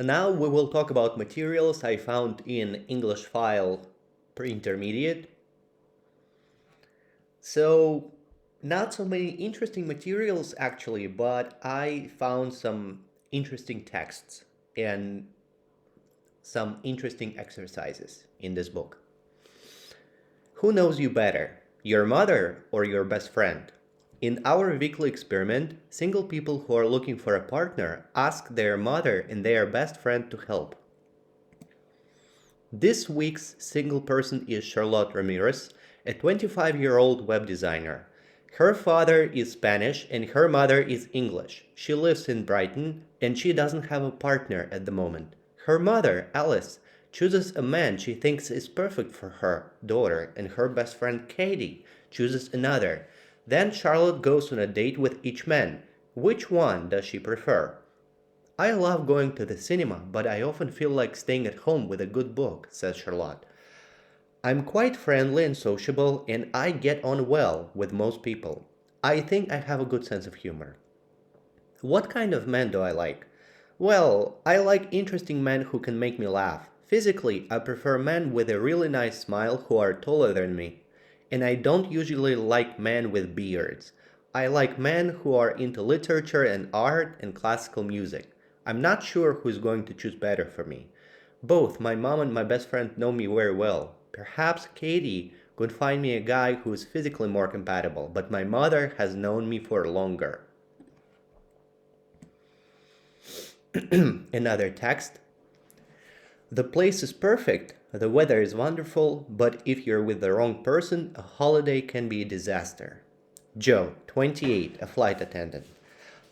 Now we will talk about materials I found in English file pre-intermediate. So, not so many interesting materials actually, but I found some interesting texts and some interesting exercises in this book. Who knows you better, your mother or your best friend? In our weekly experiment, single people who are looking for a partner ask their mother and their best friend to help. This week's single person is Charlotte Ramirez, a 25-year-old web designer. Her father is Spanish and her mother is English. She lives in Brighton and she doesn't have a partner at the moment. Her mother, Alice, chooses a man she thinks is perfect for her daughter, and her best friend, Katie, chooses another. Then Charlotte goes on a date with each man. Which one does she prefer? I love going to the cinema, but I often feel like staying at home with a good book, says Charlotte. I'm quite friendly and sociable, and I get on well with most people. I think I have a good sense of humor. What kind of men do I like? Well, I like interesting men who can make me laugh. Physically, I prefer men with a really nice smile who are taller than me. And I don't usually like men with beards. I like men who are into literature and art and classical music. I'm not sure who's going to choose better for me. Both my mom and my best friend know me very well. Perhaps Katie could find me a guy who is physically more compatible, but my mother has known me for longer. Another text. The place is perfect, the weather is wonderful, but if you're with the wrong person, a holiday can be a disaster. Joe, 28, a flight attendant.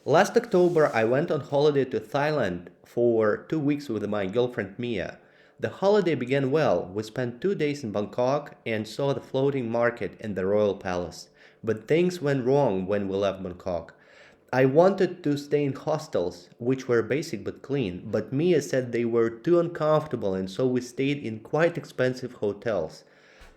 Last October, I went on holiday to Thailand for 2 weeks with my girlfriend Mia. The holiday began well. We spent 2 days in Bangkok and saw the floating market and the royal palace. But things went wrong when we left Bangkok. I wanted to stay in hostels, which were basic but clean, but Mia said they were too uncomfortable, and so we stayed in quite expensive hotels.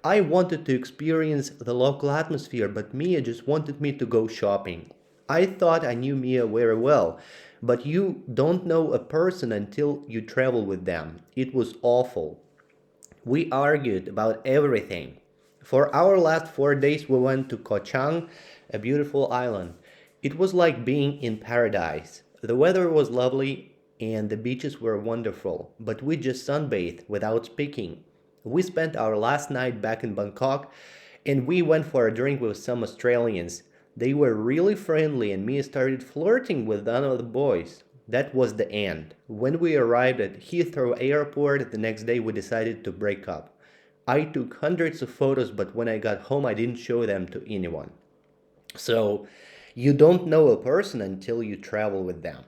I wanted to experience the local atmosphere, but Mia just wanted me to go shopping. I thought I knew Mia very well, but you don't know a person until you travel with them. It was awful. We argued about everything. For our last 4 days, we went to Koh Chang, a beautiful island. It was like being in paradise. The weather was lovely and the beaches were wonderful, but we just sunbathed without speaking. We spent our last night back in Bangkok and we went for a drink with some Australians. They were really friendly and Mia started flirting with one of the boys. That was the end. When we arrived at Heathrow Airport the next day, we decided to break up. I took hundreds of photos, but when I got home, I didn't show them to anyone. So, you don't know a person until you travel with them.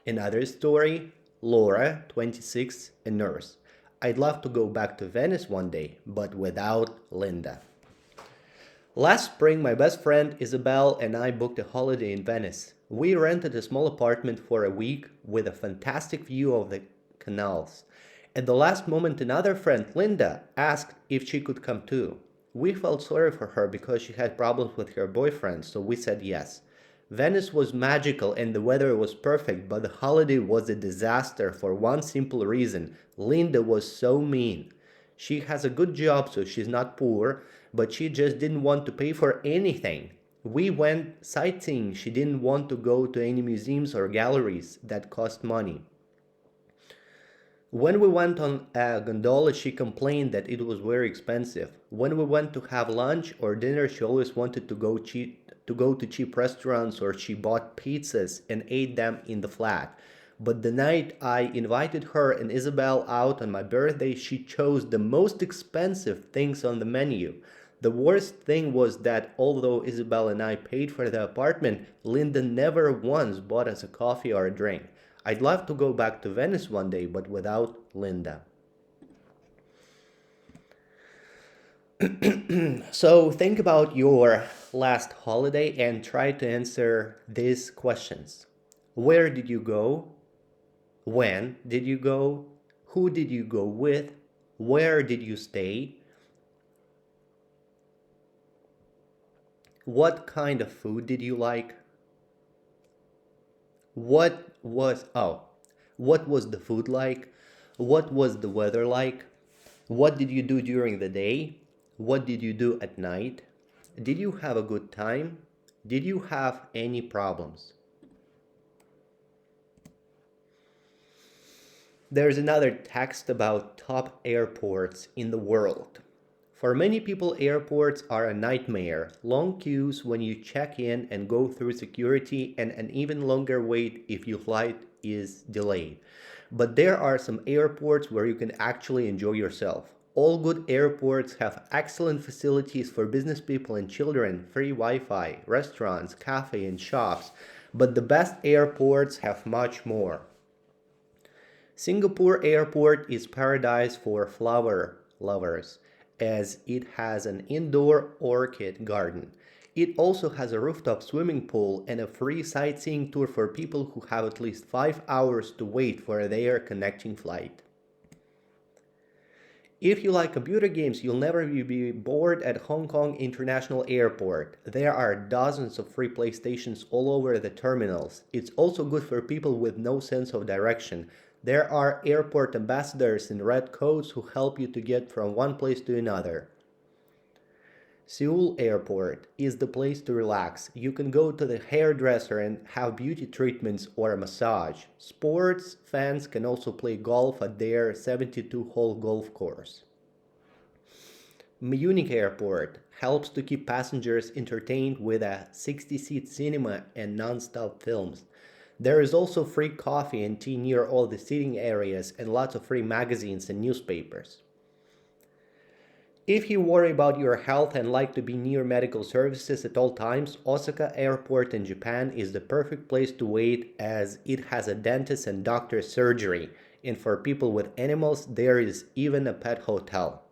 Another story. Laura, 26, a nurse. I'd love to go back to Venice one day, but without Linda. Last spring, my best friend Isabel and I booked a holiday in Venice. We rented a small apartment for a week with a fantastic view of the canals. At the last moment, another friend, Linda, asked if she could come too. We felt sorry for her because she had problems with her boyfriend, so we said yes. Venice was magical and the weather was perfect, but the holiday was a disaster for one simple reason. Linda was so mean. She has a good job, so she's not poor, but she just didn't want to pay for anything. We went sightseeing. She didn't want to go to any museums or galleries that cost money. When we went on a gondola, she complained that it was very expensive. When we went to have lunch or dinner, she always wanted to go to cheap restaurants, or she bought pizzas and ate them in the flat. But the night I invited her and Isabel out on my birthday, she chose the most expensive things on the menu. The worst thing was that although Isabel and I paid for the apartment, Linda never once bought us a coffee or a drink. I'd love to go back to Venice one day, but without Linda. So think about your last holiday and try to answer these questions. Where did you go? When did you go? Who did you go with? Where did you stay? What kind of food did you like? What was oh, what was the food like? What was the weather like? What did you do during the day? What did you do at night? Did you have a good time? Did you have any problems? There's another text about top airports in the world. For many people, airports are a nightmare. Long queues when you check in and go through security, and an even longer wait if your flight is delayed. But there are some airports where you can actually enjoy yourself. All good airports have excellent facilities for business people and children, free Wi Fi, restaurants, cafe, and shops. But the best airports have much more. Singapore Airport is paradise for flower lovers as it has an indoor orchid garden. It also has a rooftop swimming pool and a free sightseeing tour for people who have at least 5 hours to wait for their connecting flight. If you like computer games, you'll never be bored at Hong Kong International Airport. There are dozens of free PlayStations all over the terminals. It's also good for people with no sense of direction. There are airport ambassadors in red coats who help you to get from one place to another. Seoul Airport is the place to relax. You can go to the hairdresser and have beauty treatments or a massage. Sports fans can also play golf at their 72-hole golf course. Munich Airport helps to keep passengers entertained with a 60-seat cinema and non-stop films. There is also free coffee and tea near all the seating areas and lots of free magazines and newspapers. If you worry about your health and like to be near medical services at all times, Osaka Airport in Japan is the perfect place to wait as it has a dentist and doctor's surgery. And for people with animals, there is even a pet hotel.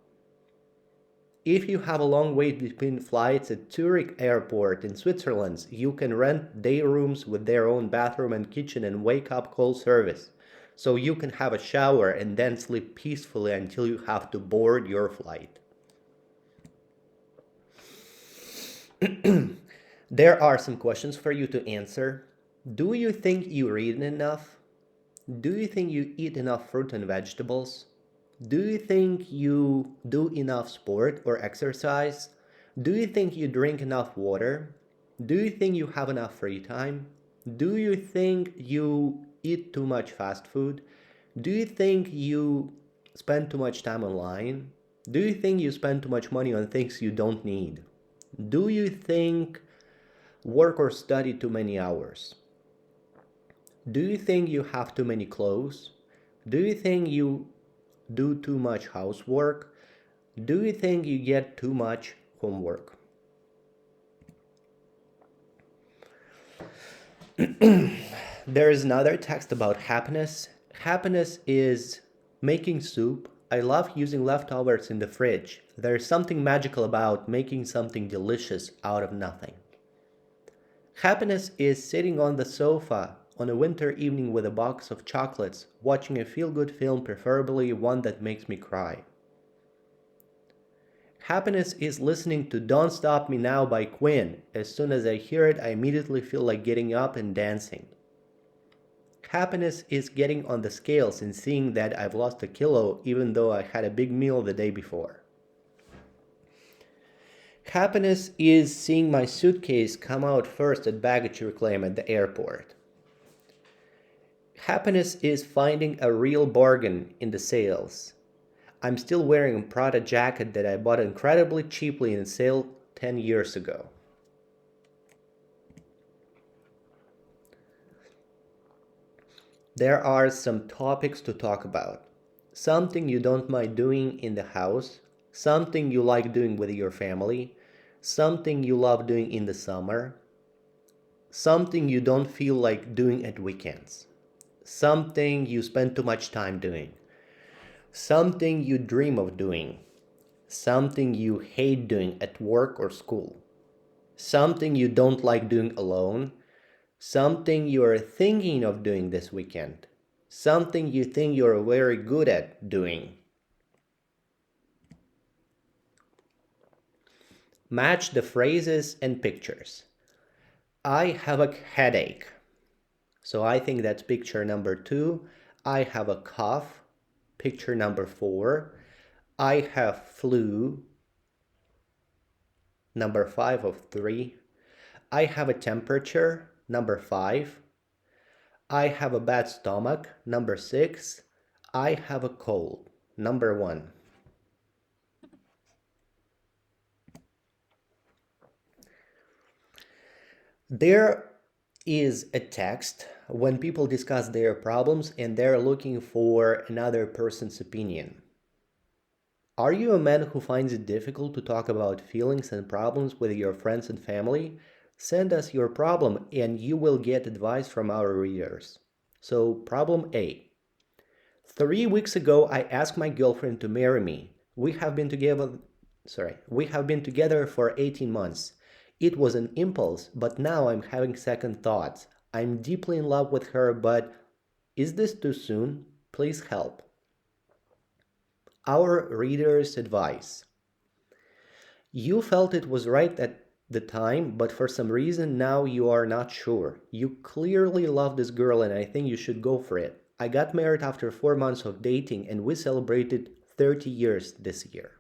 If you have a long wait between flights at Zurich Airport in Switzerland, you can rent day rooms with their own bathroom and kitchen and wake up call service. So you can have a shower and then sleep peacefully until you have to board your flight. There are some questions for you to answer. Do you think you read enough? Do you think you eat enough fruit and vegetables? Do you think you do enough sport or exercise? Do you think you drink enough water? Do you think you have enough free time? Do you think you eat too much fast food? Do you think you spend too much time online? Do you think you spend too much money on things you don't need? Do you think work or study too many hours? Do you think you have too many clothes? Do you think you do too much housework? Do you think you get too much homework? There is another text about happiness. Happiness is making soup. I love using leftovers in the fridge. There's something magical about making something delicious out of nothing. Happiness is sitting on the sofa on a winter evening with a box of chocolates, watching a feel-good film, preferably one that makes me cry. Happiness is listening to Don't Stop Me Now by Queen. As soon as I hear it, I immediately feel like getting up and dancing. Happiness is getting on the scales and seeing that I've lost a kilo even though I had a big meal the day before. Happiness is seeing my suitcase come out first at baggage reclaim at the airport. Happiness is finding a real bargain in the sales. I'm still wearing a Prada jacket that I bought incredibly cheaply in a sale 10 years ago. There are some topics to talk about. Something you don't mind doing in the house, something you like doing with your family, something you love doing in the summer, something you don't feel like doing at weekends, something you spend too much time doing, something you dream of doing, something you hate doing at work or school, something you don't like doing alone, something you are thinking of doing this weekend, something you think you're very good at doing. Match the phrases and pictures. I have a headache. So I think that's picture number 2. I have a cough. Picture number 4. I have flu. Number 5 of 3. I have a temperature. Number 5. I have a bad stomach. Number 6. I have a cold. Number 1. There is a text when people discuss their problems and they're looking for another person's opinion. Are you a man who finds it difficult to talk about feelings and problems with your friends and family? Send us your problem and you will get advice from our readers. So, problem A. 3 weeks ago, I asked my girlfriend to marry me. We have been together for 18 months. It was an impulse, but now I'm having second thoughts. I'm deeply in love with her, but is this too soon? Please help. Our reader's advice. You felt it was right at the time, but for some reason now you are not sure. You clearly love this girl and I think you should go for it. I got married after 4 months of dating and we celebrated 30 years this year.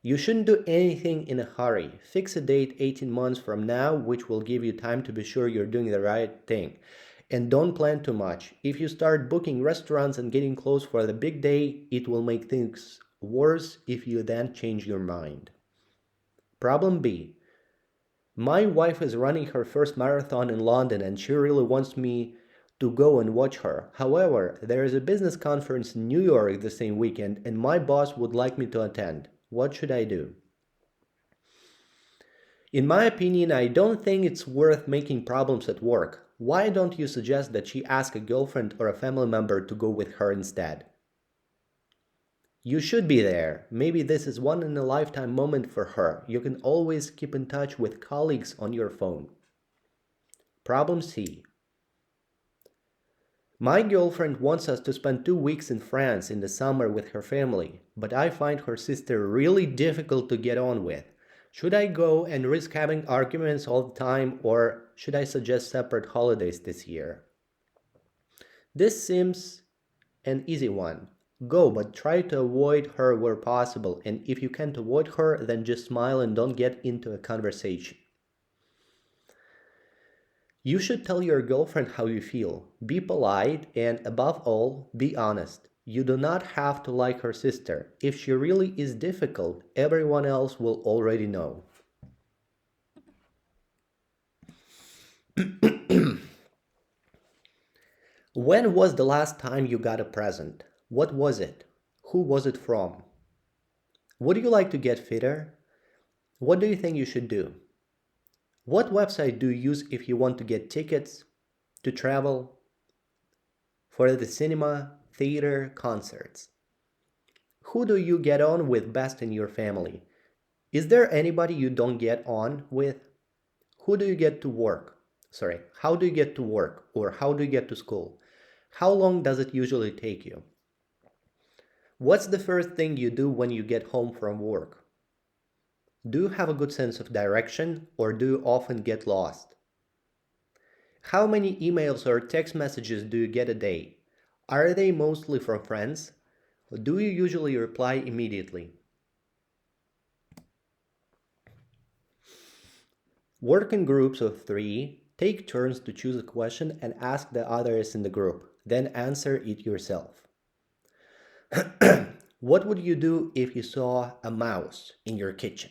You shouldn't do anything in a hurry. Fix a date 18 months from now, which will give you time to be sure you're doing the right thing. And don't plan too much. If you start booking restaurants and getting clothes for the big day, it will make things worse if you then change your mind. Problem B. My wife is running her first marathon in London and she really wants me to go and watch her. However, there is a business conference in New York the same weekend and my boss would like me to attend. What should I do? In my opinion, I don't think it's worth making problems at work. Why don't you suggest that she ask a girlfriend or a family member to go with her instead? You should be there. Maybe this is one in a lifetime moment for her. You can always keep in touch with colleagues on your phone. Problem C. My girlfriend wants us to spend 2 weeks in France in the summer with her family, but I find her sister really difficult to get on with. Should I go and risk having arguments all the time, or should I suggest separate holidays this year? This seems an easy one. Go, but try to avoid her where possible, and if you can't avoid her, then just smile and don't get into a conversation. You should tell your girlfriend how you feel. Be polite and, above all, be honest. You do not have to like her sister. If she really is difficult, everyone else will already know. When was the last time you got a present? What was it? Who was it from? Would you like to get fitter? What do you think you should do? What website do you use if you want to get tickets to travel, for the cinema, theater, concerts? Who do you get on with best in your family? Is there anybody you don't get on with? Who do you get to work? How do you get to work or how do you get to school? How long does it usually take you? What's the first thing you do when you get home from work? Do you have a good sense of direction or do you often get lost? How many emails or text messages do you get a day? Are they mostly from friends? Do you usually reply immediately? Work in groups of 3. Take turns to choose a question and ask the others in the group. Then answer it yourself. What would you do if you saw a mouse in your kitchen?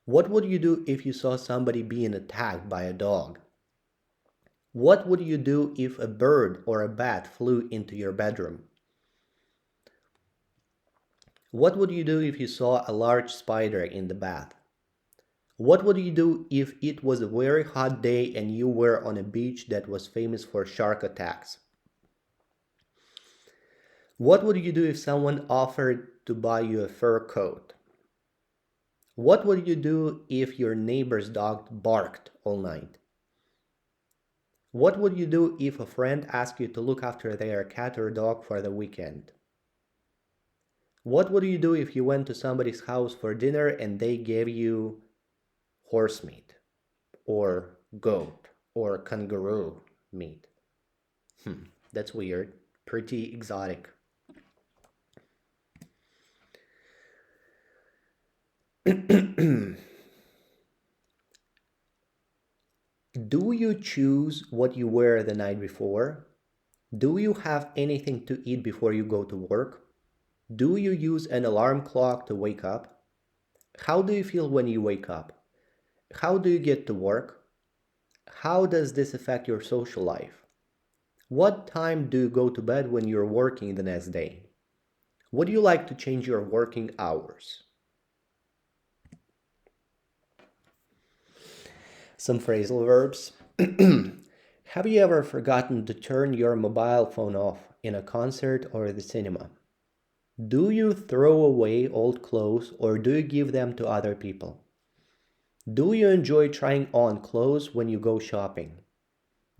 What would you do if you saw somebody being attacked by a dog? What would you do if a bird or a bat flew into your bedroom? What would you do if you saw a large spider in the bath? What would you do if it was a very hot day and you were on a beach that was famous for shark attacks? What would you do if someone offered to buy you a fur coat? What would you do if your neighbor's dog barked all night? What would you do if a friend asked you to look after their cat or dog for the weekend? What would you do if you went to somebody's house for dinner and they gave you horse meat or goat or kangaroo meat. That's weird. Pretty exotic. Do you choose what you wear the night before? Do you have anything to eat before you go to work? Do you use an alarm clock to wake up? How do you feel when you wake up? How do you get to work? How does this affect your social life? What time do you go to bed when you're working the next day? Would you like to change your working hours? Some phrasal verbs. Have you ever forgotten to turn your mobile phone off in a concert or the cinema? Do you throw away old clothes or do you give them to other people? Do you enjoy trying on clothes when you go shopping?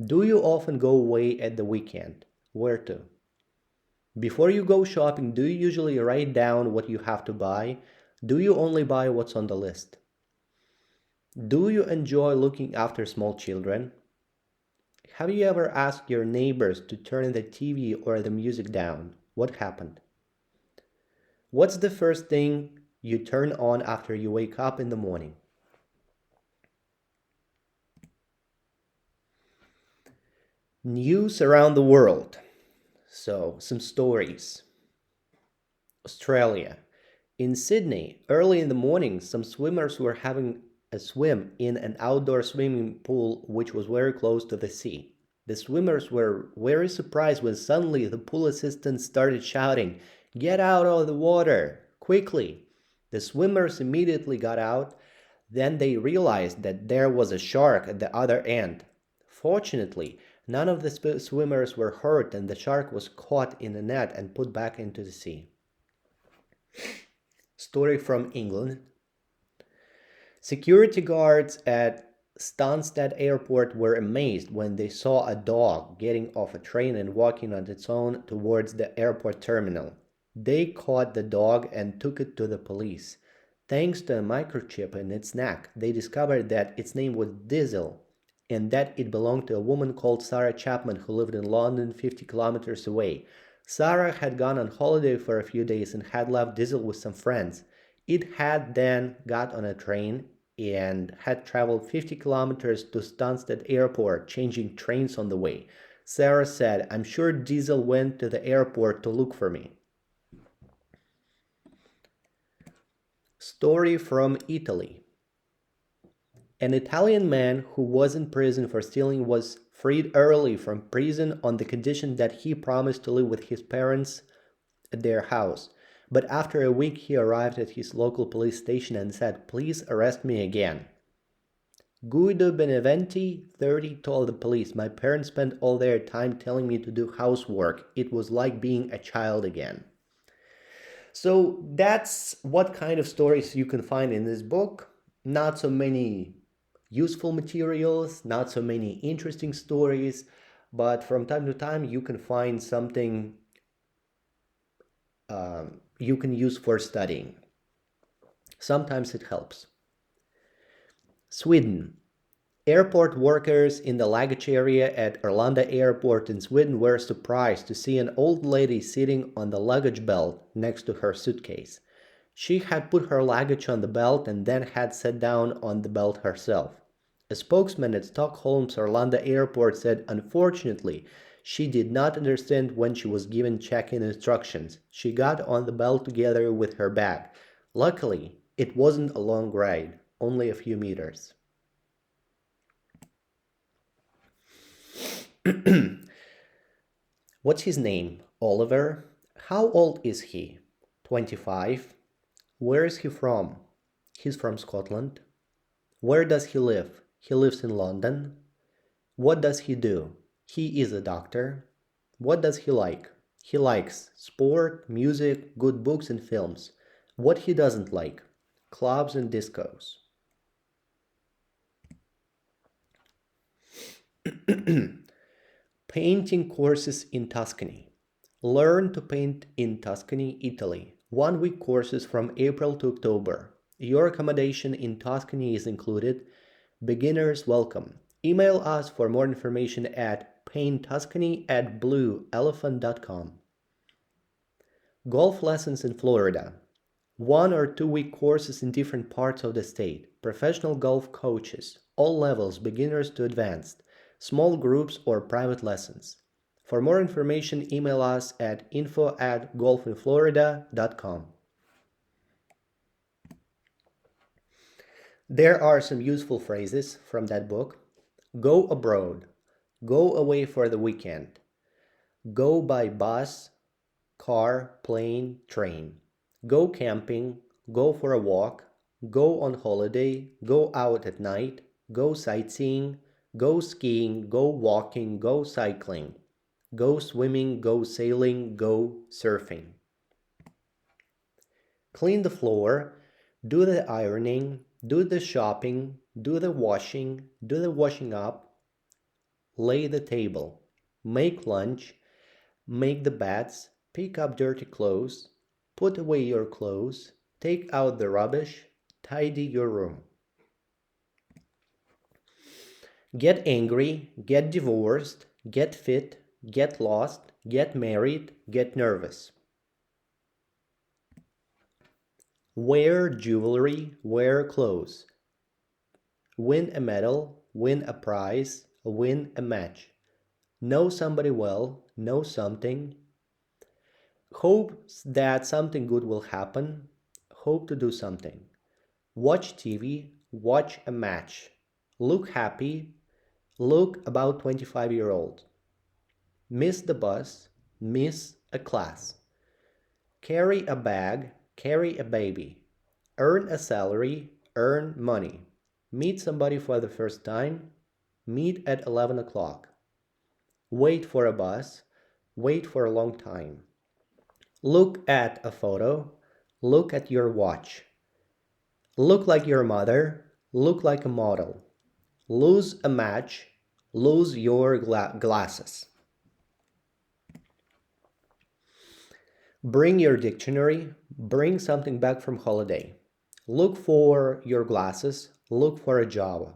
Do you often go away at the weekend? Where to? Before you go shopping, do you usually write down what you have to buy? Do you only buy what's on the list? Do you enjoy looking after small children? Have you ever asked your neighbors to turn the TV or the music down? What happened? What's the first thing you turn on after you wake up in the morning? News around the world. So, some stories. Australia. In Sydney, early in the morning, some swimmers were having a swim in an outdoor swimming pool which was very close to the sea. The swimmers were very surprised when suddenly the pool assistant started shouting, "Get out of the water! Quickly!" The swimmers immediately got out. Then they realized that there was a shark at the other end. Fortunately, none of the swimmers were hurt and the shark was caught in a net and put back into the sea. Story from England. Security guards at Stansted Airport were amazed when they saw a dog getting off a train and walking on its own towards the airport terminal. They caught the dog and took it to the police. Thanks to a microchip in its neck, they discovered that its name was Diesel and that it belonged to a woman called Sarah Chapman who lived in London 50 kilometers away. Sarah had gone on holiday for a few days and had left Diesel with some friends. It had then got on a train and had traveled 50 kilometers to Stansted Airport, changing trains on the way. Sarah said, "I'm sure Diesel went to the airport to look for me." Story from Italy. An Italian man who was in prison for stealing was freed early from prison on the condition that he promised to live with his parents at their house. But after a week, he arrived at his local police station and said, "Please arrest me again." Guido Beneventi, 30, told the police, "My parents spent all their time telling me to do housework. It was like being a child again." So that's what kind of stories you can find in this book. Not so many useful materials, not so many interesting stories, but from time to time you can find something you can use for studying. Sometimes it helps. Sweden. Airport workers in the luggage area at Arlanda Airport in Sweden were surprised to see an old lady sitting on the luggage belt next to her suitcase. She had put her luggage on the belt and then had sat down on the belt herself. A spokesman at Stockholm's Arlanda Airport said, "Unfortunately, she did not understand when she was given check-in instructions. She got on the belt together with her bag. Luckily, it wasn't a long ride, only a few meters." What's his name? Oliver. How old is he? 25. Where is he from? He's from Scotland. Where does he live? He lives in London. What does he do? He is a doctor. What does he like? He likes sport, music, good books and films. What he doesn't like? Clubs and discos. Painting courses in Tuscany. Learn to paint in Tuscany, Italy. 1 week courses from April to October. Your accommodation in Tuscany is included. Beginners welcome. Email us for more information at paintuscany@blueelephant.com. Golf lessons in Florida. 1 or 2 week courses in different parts of the state. Professional golf coaches, all levels, beginners to advanced. Small groups or private lessons. For more information, email us at info@golfinflorida.com. There are some useful phrases from that book. Go abroad. Go away for the weekend. Go by bus, car, plane, train. Go camping. Go for a walk. Go on holiday. Go out at night. Go sightseeing. Go skiing. Go walking. Go cycling. Go swimming. Go sailing. Go surfing. Clean the floor. Do the ironing. Do the shopping. Do the washing. Do the washing up. Lay the table. Make lunch. Make the beds. Pick up dirty clothes. Put away your clothes. Take out the rubbish. Tidy your room. Get angry. Get divorced. Get fit. Get lost. Get married. Get nervous. Wear jewelry. Wear clothes. Win a medal. Win a prize. Win a match. Know somebody well. Know something. Hopes that something good will happen. Hope to do something. Watch TV. Watch a match. Look happy. Look about 25-year-old. Miss the bus. Miss a class. Carry a bag. Carry a baby. Earn a salary. Earn money. Meet somebody for the first time. Meet at 11 o'clock. Wait for a bus. Wait for a long time. Look at a photo. Look at your watch. Look like your mother. Look like a model. Lose a match. Lose your glasses. Bring your dictionary. Bring something back from holiday. Look for your glasses. Look for a job.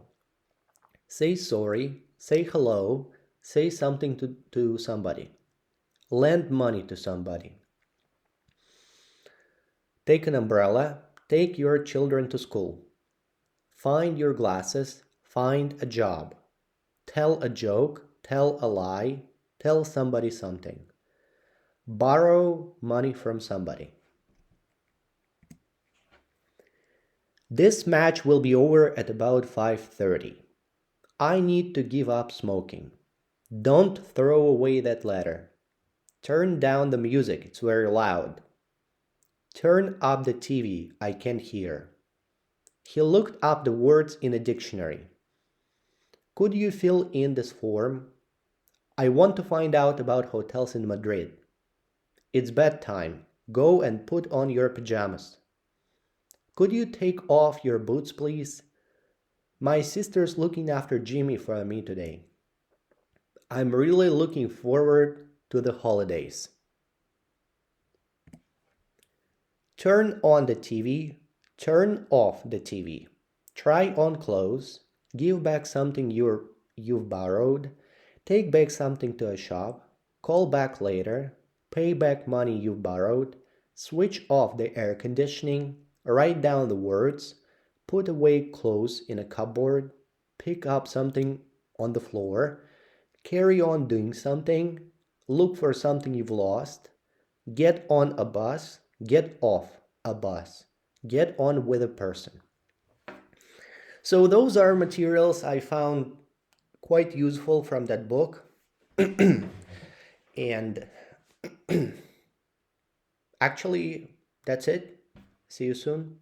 Say sorry. Say hello. Say something to somebody. Lend money to somebody. Take an umbrella. Take your children to school. Find your glasses. Find a job. Tell a joke. Tell a lie. Tell somebody something. Borrow money from somebody. This match will be over at about 5:30. I need to give up smoking. Don't throw away that letter. Turn down the music, it's very loud. Turn up the TV, I can't hear. He looked up the words in a dictionary. Could you fill in this form? I want to find out about hotels in Madrid. It's bedtime. Go and put on your pajamas. Could you take off your boots, please? My sister's looking after Jimmy for me today. I'm really looking forward to the holidays. Turn on the TV. Turn off the TV. Try on clothes. Give back something you've borrowed. Take back something to a shop. Call back later. Pay back money you've borrowed. Switch off the air conditioning. Write down the words. Put away clothes in a cupboard. Pick up something on the floor. Carry on doing something. Look for something you've lost. Get on a bus. Get off a bus. Get on with a person. So those are materials I found quite useful from that book. And actually, that's it. See you soon.